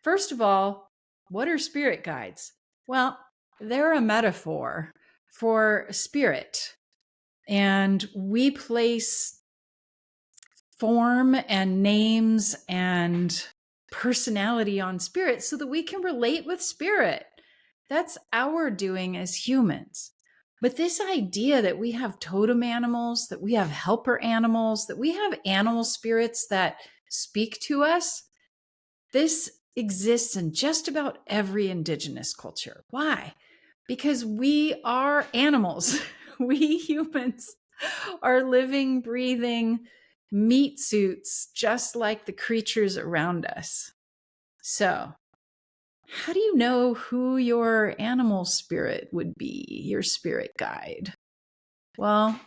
First of all, what are spirit guides? Well, they're a metaphor for spirit. And we place form and names and personality on spirit so that we can relate with spirit. That's our doing as humans. But this idea that we have totem animals, that we have helper animals, that we have animal spirits that speak to us, this exists in just about every indigenous culture. Why? Because we are animals. We humans are living, breathing meat suits, just like the creatures around us. So, how do you know who your animal spirit would be, your spirit guide? Well,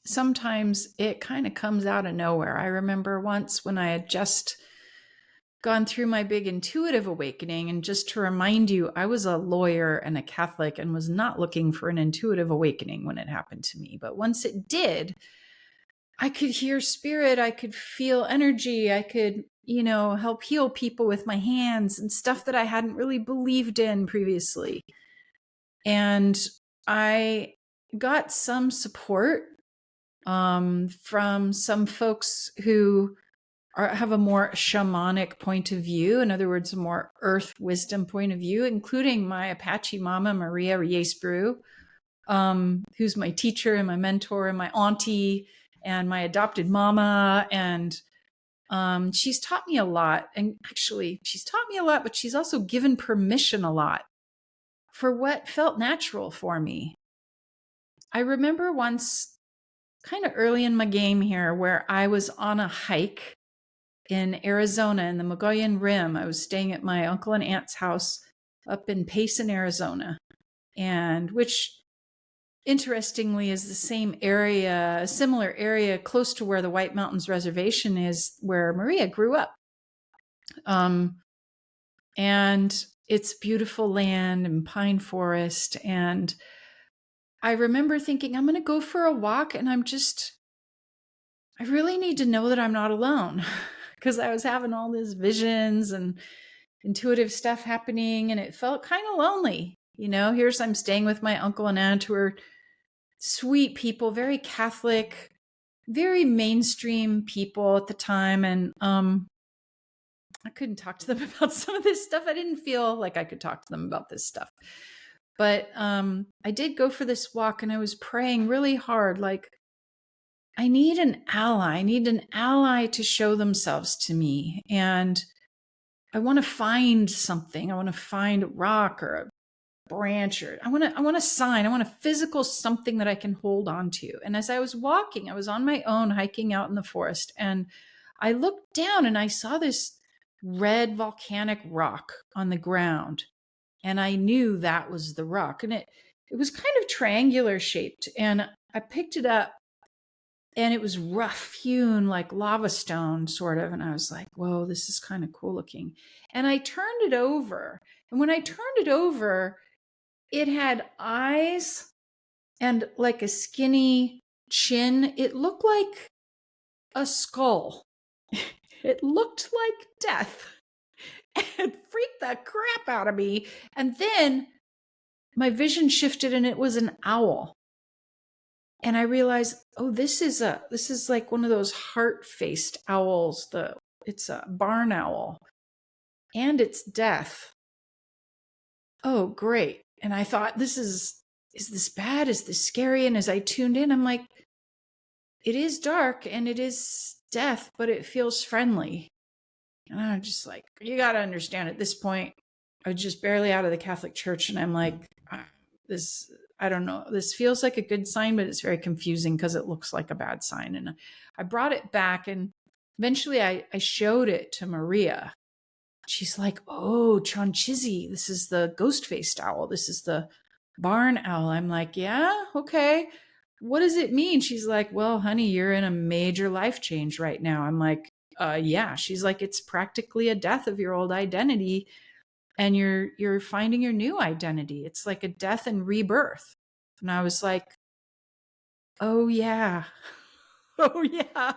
sometimes it kind of comes out of nowhere. I remember once when I had just gone through my big intuitive awakening, and just to remind you, I was a lawyer and a Catholic and was not looking for an intuitive awakening when it happened to me. But once it did, I could hear spirit, I could feel energy, I could, help heal people with my hands and stuff that I hadn't really believed in previously. And I got some support from some folks who have a more shamanic point of view. In other words, a more earth wisdom point of view, including my Apache mama, Maria Yraceburu, who's my teacher and my mentor and my auntie and my adopted mama. And she's taught me a lot. And actually, she's taught me a lot, but she's also given permission a lot for what felt natural for me. I remember once, kind of early in my game here, where I was on a hike in Arizona in the Mogollon Rim. I was staying at my uncle and aunt's house up in Payson, Arizona, and which interestingly is the same area, a similar area close to where the White Mountains Reservation is, where Maria grew up. And it's beautiful land and pine forest. And I remember thinking, I'm going to go for a walk, and I really need to know that I'm not alone, because I was having all these visions and intuitive stuff happening, and it felt kind of lonely. I'm staying with my uncle and aunt, who are sweet people, very Catholic, very mainstream people at the time. And I couldn't talk to them about some of this stuff. I didn't feel like I could talk to them about this stuff. But I did go for this walk, and I was praying really hard, like, I need an ally. I need an ally to show themselves to me. And I want to find something. I want to find a rock or a branch, or I want a sign. I want a physical something that I can hold on to. And as I was walking, I was on my own hiking out in the forest, and I looked down and I saw this red volcanic rock on the ground. And I knew that was the rock. And it was kind of triangular shaped. And I picked it up, and it was rough hewn like lava stone, sort of. And I was like, whoa, this is kind of cool looking. And I turned it over. And when I turned it over, it had eyes and like a skinny chin. It looked like a skull. It looked like death. It freaked the crap out of me. And then my vision shifted, and it was an owl. And I realized, oh, this is like one of those heart-faced owls. It's a barn owl, and it's death. Oh, great. And I thought, is this bad? Is this scary? And as I tuned in, I'm like, it is dark and it is death, but it feels friendly. And I'm just like, you got to understand, at this point, I was just barely out of the Catholic Church. And I'm like, I don't know, this feels like a good sign, but it's very confusing because it looks like a bad sign. And I brought it back, and eventually I showed it to Maria. She's like, oh, Chonchizi, this is the ghost-faced owl. This is the barn owl. I'm like, yeah, okay. What does it mean? She's like, well, honey, you're in a major life change right now. I'm like, yeah. She's like, it's practically a death of your old identity, and you're finding your new identity. It's like a death and rebirth. And I was like, oh yeah. Oh yeah.